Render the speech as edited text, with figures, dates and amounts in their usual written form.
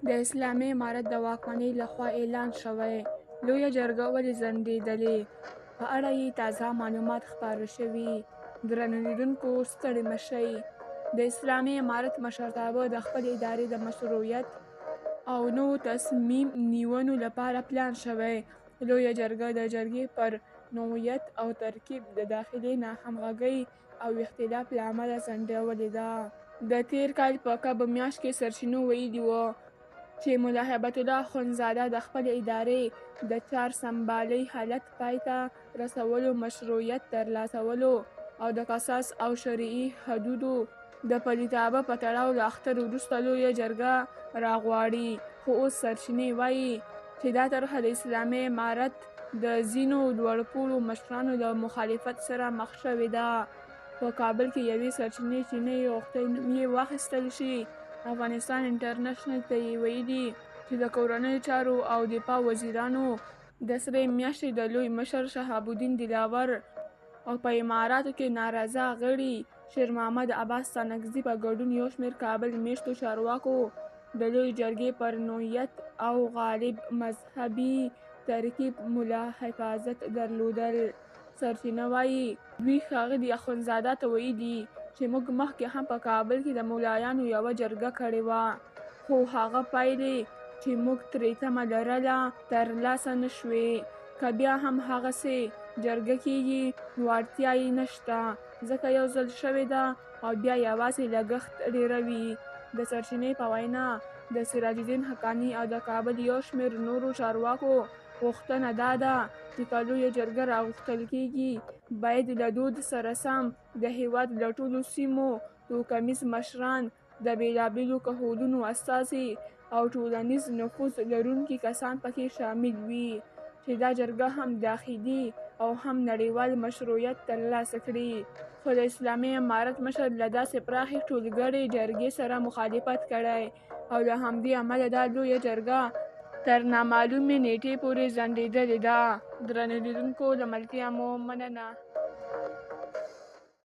د اسلامي امارت د واکمنۍ لخوا اعلان شوی لویه جرګه ولې ځنډیدلې په اړه یې تازه معلومات خپاره شوي. درنو لیدونکو ستړي مه شئ. د اسلامي امارت مشرتابه د خپلې ادارې د مشروعیت او نوو تصمیم نیونو لپاره پلان شوی. لویه جرګه د جرګې پر نوعیت او ترکیب د داخلي ناهمغږۍ او اختلاف له امله ځنډولې ده. د تیر کال په کب میاشت کې سرچینو ویلي وو چې ملا هیبت الله اخندزاده د خپلې ادارې د چار سمبالۍ حالت پای ته رسولو، مشروعیت ترلاسولو او د قصاص او شرعي حدودو د پليتابه په تړاو له اختر وروسته لویه جرګه راغواړي. خو اوس سرچینې وایي چې دا طرحه د اسلامي امارت د ځینو لوړپوړو مشرانو له مخالفت سره مخ شوې ده. په کابل کې یوې سرچینې چې نه یې غوښتل نوم یې واخیستل شي، افغانستان انټرنشنل ته یې ویلي چې د کورنیو چارو او دفاع وزیرانو د سرې میاشتې د لوی مشر شهاب الدین دلاور او په اماراتو کې ناراضه غړي شیر محمد عباس ستانکزي په ګډون یو شمېر کابل میشتو چارواکو د لویې جرګې پر نوعیت او غالب مذهبي ترکیب ملا حفاظت درلودل. سرچینه وایي دوی ښاغلي اخندزاده ته ویلي چې موږ مخکې هم په کابل کې د ملایانو یوه جرګه کړې وه، خو هغه پایلې چې موږ ترې تمه لرله ترلاسه نه شوې. که بیا هم هغسې جرګه کېږي نو اړتیا یې نشته، ځکه یو ځل شوې ده او بیا یوازې لګښت ډېروي. د سرچینې په وینا د سراج الدین حقاني او د کابل یو شمېر نورو چارواکو غوښتنه دا ده چې که لویه جرګه راغوښتل کېږي باید له دود سره سم د هېواد له ټولو سیمو توکمیز مشران، د بېلابېلو کهولونو استازي او ټولنیز نفوذ لرونکي کسان پکې شامل وي چې دا جرګه هم داخلي او هم نړیوال مشروعیت ترلاسه کړي. خو د اسلامي امارت مشر له داسې پراخې ټولګړې جرګې سره مخالفت کړی او له همدې امله دا لویه جرګه تر نامعلومې نېټې پورې ځنډېدلې ده. درنو لیدونکو له ملتیا مو مننه.